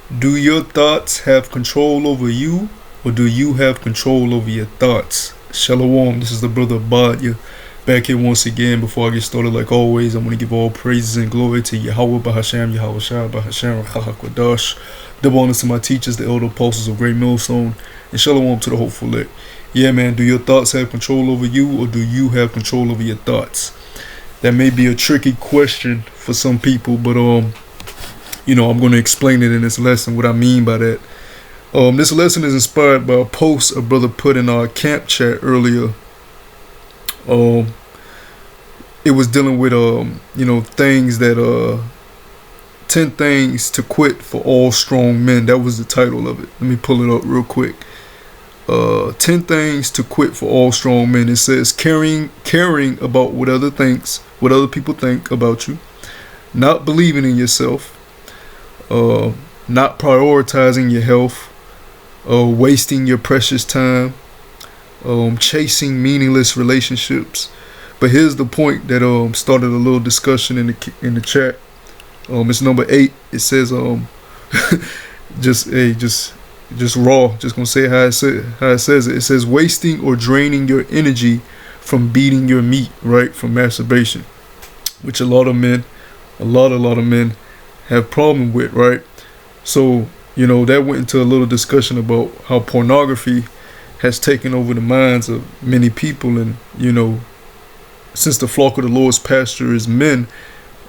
Do your thoughts have control over you, or do you have control over your thoughts? Shalom, this is the brother Badia back here once again. Before I get started, like always, I'm going to give all praises and glory to Yahweh Bahasham, Yahweh Shah Bahasham, Rahakwadash. Double honors to my teachers, the elder apostles of Great Millstone, and shalom to the hopeful elect. Yeah, man, do your thoughts have control over you, or do you have control over your thoughts? That may be a tricky question for some people, but I'm going to explain it in this lesson, what I mean by that. This lesson is inspired by a post a brother put in our camp chat earlier. It was dealing with, things that, 10 things to quit for all strong men. That was the title of it. Let me pull it up real quick. 10 things to quit for all strong men. It says caring about what other people think about you, not believing in yourself, not prioritizing your health, wasting your precious time, chasing meaningless relationships. But here's the point that started a little discussion in the chat. It's number 8. It says just raw. Just gonna say how it says it. It says wasting or draining your energy from beating your meat, right? From masturbation, which a lot of men have problem with, right? So, that went into a little discussion about how pornography has taken over the minds of many people. And, since the flock of the Lord's pasture is men,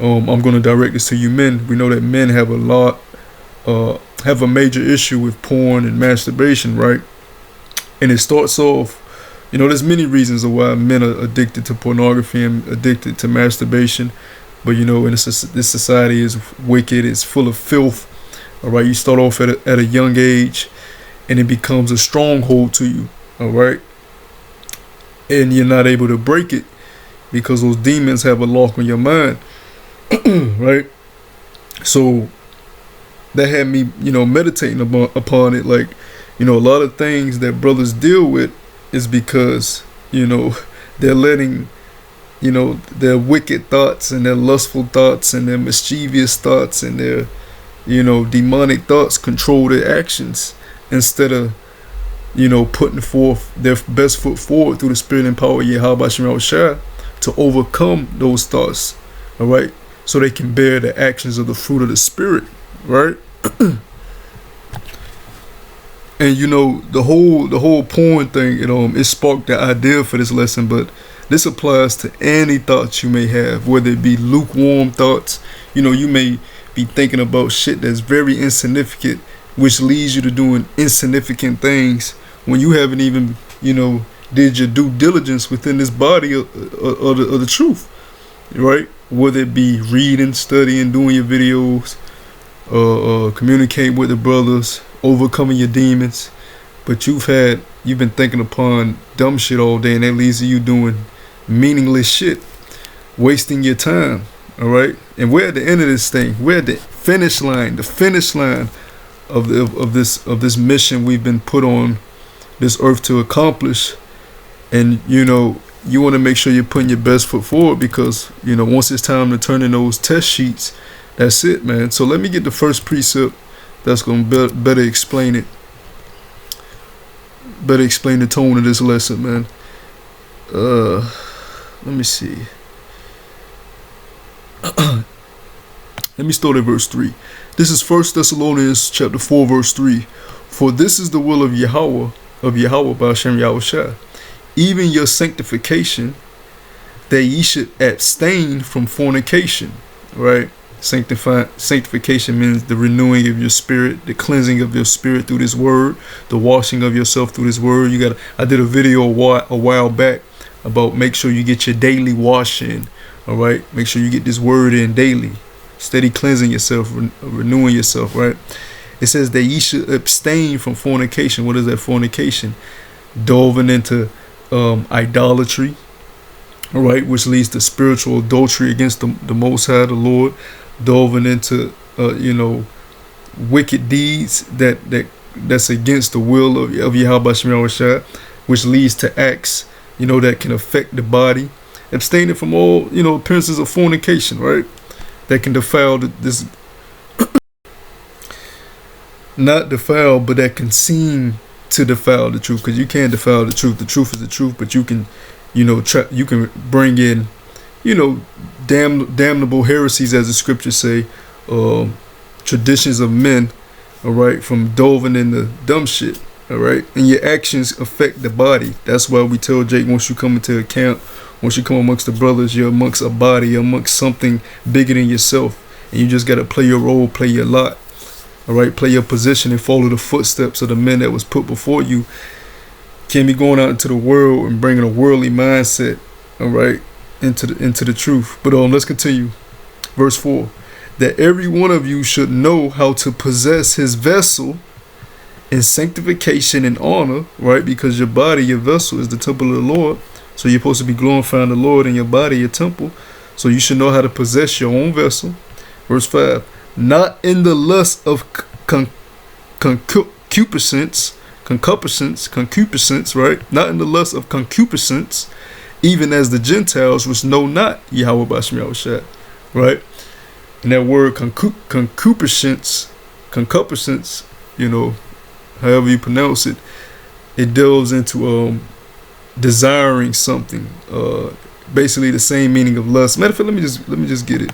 I'm going to direct this to you men. We know that men have a major issue with porn and masturbation, right? And it starts off, there's many reasons of why men are addicted to pornography and addicted to masturbation. But, this society is wicked. It's full of filth. All right. You start off at a young age and it becomes a stronghold to you. All right. And you're not able to break it because those demons have a lock on your mind. Right. So that had me, meditating upon it. Like, a lot of things that brothers deal with is because, they're letting, their wicked thoughts and their lustful thoughts and their mischievous thoughts and their, demonic thoughts control their actions instead of, putting forth their best foot forward through the spirit and power of Yahweh Shimano Shah to overcome those thoughts. All right. So they can bear the actions of the fruit of the spirit. Right. And the whole porn thing, it sparked the idea for this lesson. But this applies to any thoughts you may have, whether it be lukewarm thoughts. You may be thinking about shit that's very insignificant, which leads you to doing insignificant things when you haven't even, did your due diligence within this body of the truth, right? Whether it be reading, studying, doing your videos, communicating with the brothers, overcoming your demons. But you've been thinking upon dumb shit all day, and that leads to you doing meaningless shit, wasting your time. All right. And we're at the end of this thing. We're at the finish line of this mission we've been put on this earth to accomplish. And you want to make sure you're putting your best foot forward, because once it's time to turn in those test sheets, that's it, man. So let me get the first precept that's going to better explain it. Better explain the tone of this lesson, man. Let me see. Let me start at verse 3. This is 1 Thessalonians chapter 4, verse 3. For this is the will of Yahweh by Hashem Yahweh Shah, even your sanctification, that ye should abstain from fornication. Right? Sanctification means the renewing of your spirit, the cleansing of your spirit through this word, the washing of yourself through this word. I did a video a while back about make sure you get your daily wash in. All right, make sure you get this word in daily, steady cleansing yourself, renewing yourself. Right? It says that ye should abstain from fornication. What is that fornication? Delving into idolatry. All right, which leads to spiritual adultery against the Most High, the Lord. Delving into wicked deeds that's against the will of Yahweh Shemel Rashad, which leads to acts that can affect the body. Abstaining from all appearances of fornication, right? That can defile this not defile, but that can seem to defile the truth, because you can't defile the truth. The truth is the truth, but you can, you can bring in, damnable heresies, as the scriptures say, traditions of men, all right, from delving into dumb shit, all right, and your actions affect the body. That's why we tell Jake, once you come into a camp, once you come amongst the brothers, you're amongst a body, you're amongst something bigger than yourself, and you just got to play your role, play your lot, all right, play your position and follow the footsteps of the men that was put before you. Can't be going out into the world and bringing a worldly mindset, all right, into the truth. But let's continue. Verse 4, that every one of you should know how to possess his vessel in sanctification and honor, right? Because your body, your vessel, is the temple of the Lord. So you're supposed to be glorifying the Lord in your body, your temple. So you should know how to possess your own vessel. Verse 5, not in the lust of concupiscence, right? Not in the lust of concupiscence, even as the Gentiles which know not Yahweh Bashim Yahushua, right? And that word concupiscence, however you pronounce it, it delves into desiring something. Basically the same meaning of lust. Matter of fact, let me just get it.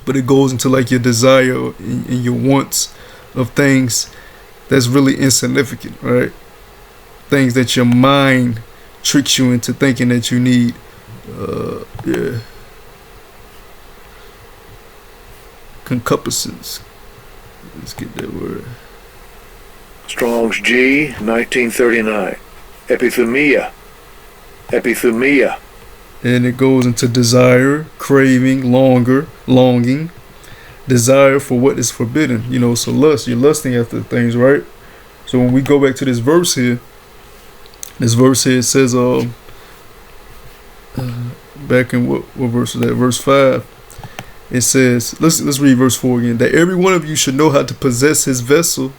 But it goes into like your desire and your wants of things that's really insignificant, right? Things that your mind tricks you into thinking that you need. Yeah. Concupiscence. Let's get that word. Strong's G, 1939. Epithumia. And it goes into desire, craving, longing, desire for what is forbidden. So lust, you're lusting after things, right? So when we go back to this verse here, it says, back in what verse was that? Verse 5. It says, let's read verse 4 again. That every one of you should know how to possess his vessel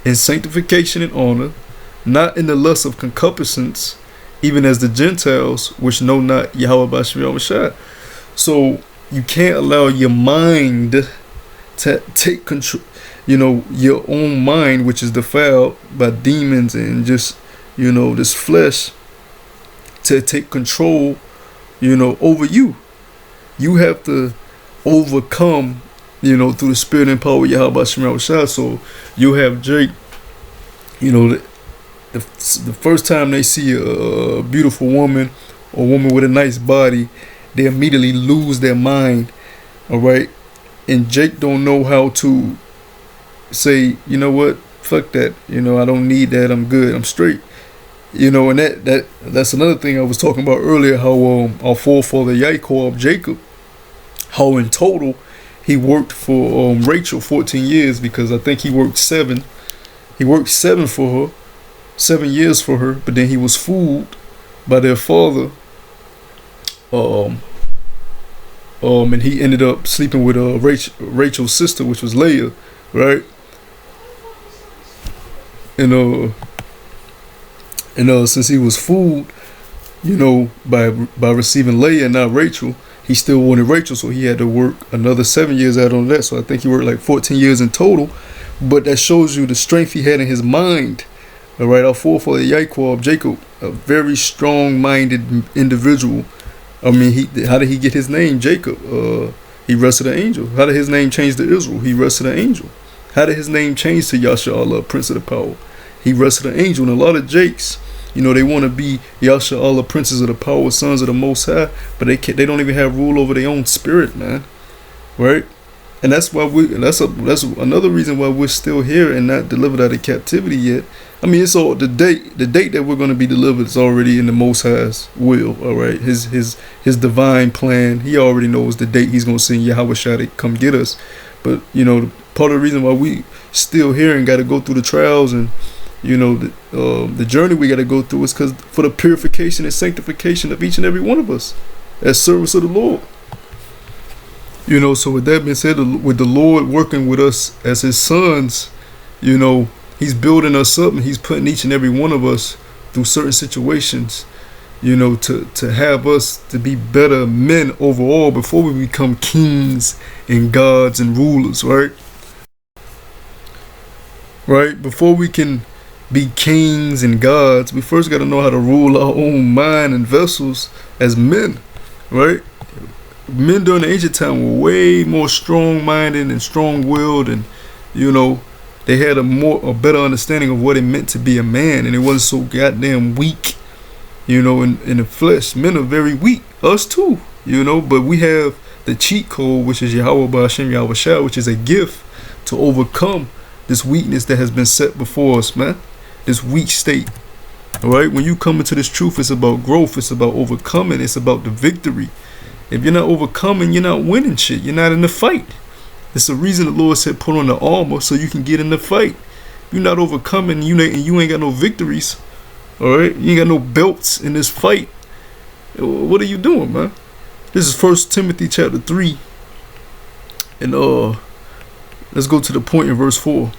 in sanctification and honor, not in the lust of concupiscence, even as the Gentiles which know not Yahweh Bashim Yahushua. So you can't allow your mind to take control, your own mind, which is defiled by demons and just, this flesh, to take control, over you. You have to overcome, through the spirit and power of Yahweh Bashim Yahushua. So you have Jake, the first time they see a beautiful woman or woman with a nice body, they immediately lose their mind, all right? And Jake don't know how to say, you know what, fuck that, I don't need that, I'm good, I'm straight. And that's another thing I was talking about earlier, how our forefather Yaakov, Jacob, how in total he worked for Rachel 14 years, because I think he worked 7 for her, 7 years for her, but then he was fooled by their father, and he ended up sleeping with Rachel's sister, which was Leah, right? And since he was fooled, by receiving Leah and not Rachel, he still wanted Rachel, so he had to work another 7 years out on that. So I think he worked like 14 years in total. But that shows you the strength he had in his mind. All right, our forefather Yaakov, Jacob, a very strong-minded individual. I mean, how did he get his name, Jacob? He wrestled an angel. How did his name change to Israel? He wrestled an angel. How did his name change to Yasha Allah, Prince of the Power? He wrestled an angel. And a lot of Jakes, they want to be Yasha Allah, Princes of the Power, Sons of the Most High, but they don't even have rule over their own spirit, man. Right? And that's why that's another reason why we're still here and not delivered out of captivity yet. I mean, it's all the date that we're going to be delivered is already in the Most High's will. All right, his divine plan. He already knows the date he's going to send Yahweh Shai to come get us. But part of the reason why we still here and got to go through the trials and the journey we got to go through is because for the purification and sanctification of each and every one of us as service of the Lord. So with that being said, with the Lord working with us as his sons, he's building us up and he's putting each and every one of us through certain situations, to have us to be better men overall before we become kings and gods and rulers, right? right? Before we can be kings and gods, we first got to know how to rule our own mind and vessels as men, right? Men during the ancient time were way more strong-minded and strong-willed, and you know, they had a better understanding of what it meant to be a man, and it wasn't so goddamn weak, you know, in the flesh. Men are very weak, us too, you know, but we have the cheat code, which is Yahweh Ba'Shem Yahweh Shai, which is a gift to overcome this weakness that has been set before us, man. This weak state. Alright? When you come into this truth, it's about growth, it's about overcoming, it's about the victory. If you're not overcoming, you're not winning shit. You're not in the fight. It's the reason the Lord said put on the armor so you can get in the fight. You're not overcoming, you ain't got no victories. Alright? You ain't got no belts in this fight. What are you doing, man? This is 1 Timothy chapter 3. And let's go to the point in verse 4.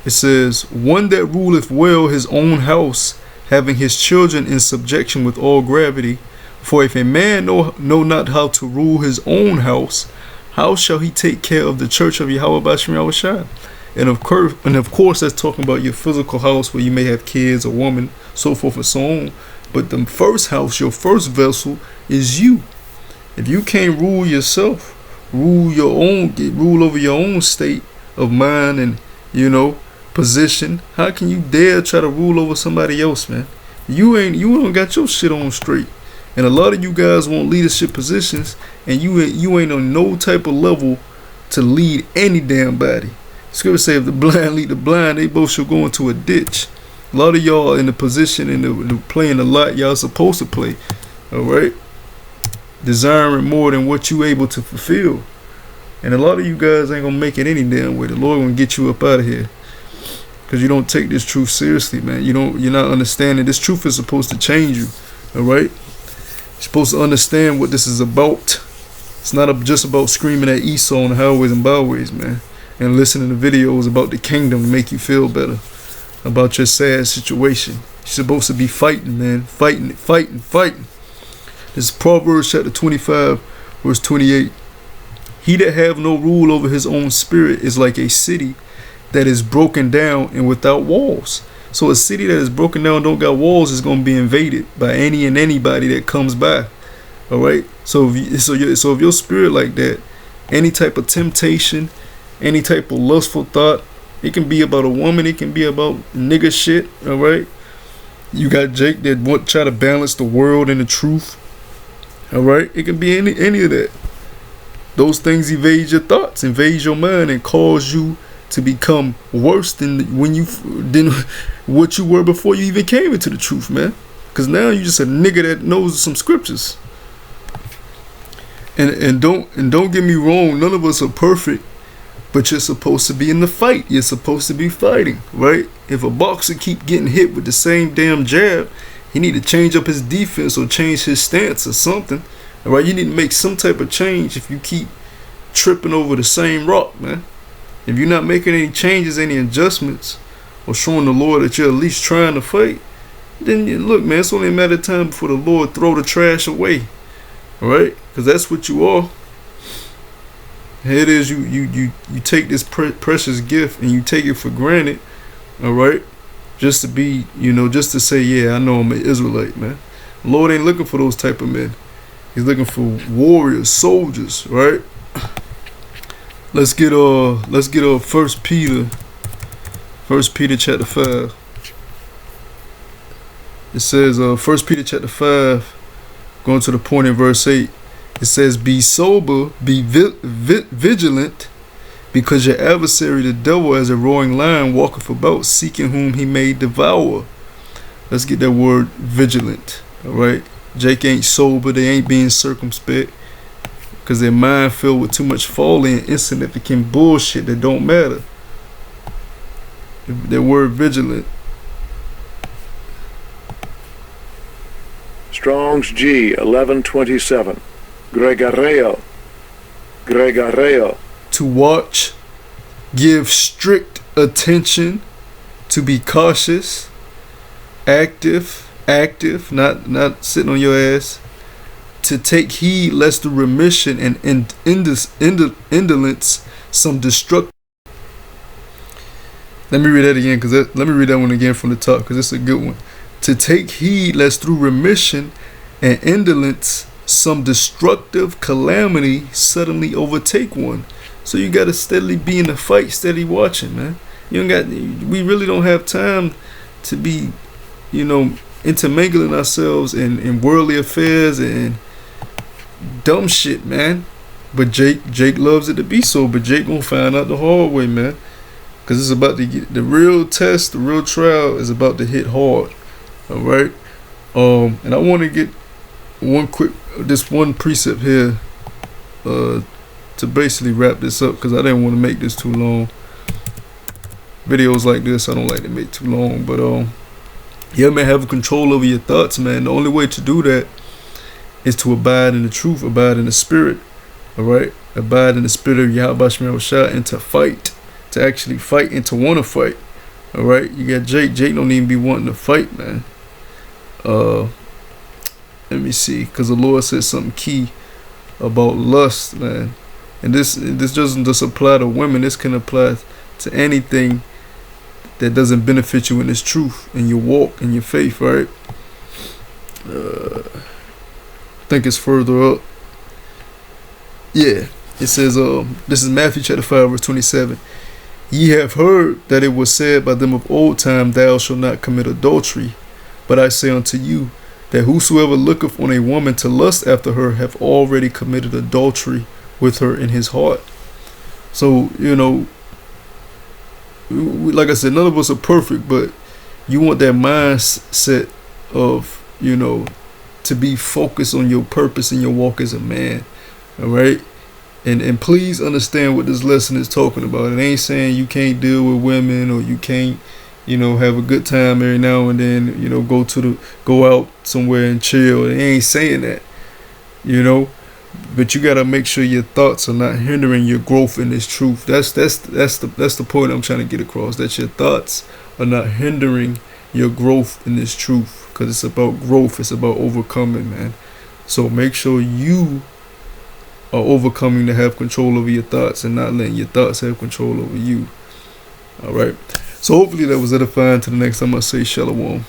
It says, one that ruleth well his own house, having his children in subjection with all gravity. For if a man know not how to rule his own house, how shall he take care of the church of Yahweh Ba'Shem Yahweh Shai? And of course, that's talking about your physical house where you may have kids, a woman, so forth and so on. But the first house, your first vessel, is you. If you can't rule yourself, rule over your own state of mind and, you know, position, how can you dare try to rule over somebody else, man? You don't got your shit on straight. And a lot of you guys want leadership positions, and you ain't on no type of level to lead any damn body. Scripture say if the blind lead the blind, they both should go into a ditch. A lot of y'all in the position and playing a lot y'all supposed to play. Alright? Desiring more than what you able to fulfill. And a lot of you guys ain't gonna make it any damn way. The Lord gonna get you up out of here. Because you don't take this truth seriously, man. You're not understanding. This truth is supposed to change you. Alright? You're supposed to understand what this is about. It's not just about screaming at Esau on the highways and byways, man. And listening to videos about the kingdom to make you feel better. About your sad situation. You're supposed to be fighting, man. Fighting. This is Proverbs chapter 25, verse 28. He that have no rule over his own spirit is like a city that is broken down and without walls. So a city that is broken down, don't got walls, is going to be invaded by any and anybody that comes by. All right. So if your spirit like that, any type of temptation, any type of lustful thought, it can be about a woman, it can be about nigga shit. All right. You got Jake that try to balance the world and the truth. All right. It can be any of that. Those things evade your thoughts, invade your mind, and cause you to become worse than what you were before you even came into the truth, man. Because now you're just a nigga that knows some scriptures. And don't get me wrong, none of us are perfect, but you're supposed to be in the fight. You're supposed to be fighting, right? If a boxer keep getting hit with the same damn jab, he need to change up his defense or change his stance or something. All right, you need to make some type of change if you keep tripping over the same rock, man. If you're not making any changes, any adjustments, or showing the Lord that you're at least trying to fight, then look, man, it's only a matter of time before the Lord throw the trash away. All right, because that's what you are. Here it is. You take this precious gift and you take it for granted. All right, just to be, just to say, yeah, I know I'm an Israelite, man. The Lord ain't looking for those type of men. He's looking for warriors, soldiers, right? Let's get 1 Peter chapter 5. It says 1 Peter chapter 5, going to the point in verse 8. It says, be sober, be vigilant, because your adversary the devil as a roaring lion walketh about, seeking whom he may devour. Let's get that word vigilant. Alright. Jake ain't sober, they ain't being circumspect, because their mind filled with too much folly and insignificant bullshit that don't matter. That word vigilant. Strong's G 1127. Gregareo. To watch, give strict attention, to be cautious, active, not sitting on your ass, to take heed lest the remission and indolence some destructive. Let me read that again, let me read that one again from the top, because it's a good one. To take heed lest through remission and indolence some destructive calamity suddenly overtake one. So you gotta steadily be in the fight, steady watching, man. We really don't have time to be, intermingling ourselves in worldly affairs and dumb shit, man. But Jake loves it to be so, but Jake gonna find out the hard way, man. Cause it's about to get the real test, the real trial is about to hit hard. All right. And I want to get this one precept here, to basically wrap this up, because I didn't want to make this too long. Videos like this, I don't like to make too long, but yeah, man, have control over your thoughts, man. The only way to do that is to abide in the truth, abide in the spirit. All right, abide in the spirit of Yahweh Shimano Shah, and to fight, to actually fight, and to want to fight. All right, you got Jake don't even be wanting to fight, man. Let me see, because the Lord said something key about lust, man. And this doesn't just apply to women. This can apply to anything that doesn't benefit you in this truth, in your walk, in your faith, right? I think it's further up. Yeah, it says, this is Matthew chapter 5, verse 27. Ye have heard that it was said by them of old time, thou shalt not commit adultery. But I say unto you, that whosoever looketh on a woman to lust after her hath already committed adultery with her in his heart. So, like I said, none of us are perfect, but you want that mindset of, to be focused on your purpose and your walk as a man. All right. And please understand what this lesson is talking about. It ain't saying you can't deal with women, or you can't, have a good time every now and then, go out somewhere and chill. It ain't saying that, but you gotta make sure your thoughts are not hindering your growth in this truth. That's the point I'm trying to get across. That your thoughts are not hindering your growth in this truth, because it's about growth. It's about overcoming, man. So make sure you are overcoming to have control over your thoughts, and not letting your thoughts have control over you. All right. So hopefully that was edifying. To the next time, I say shalom.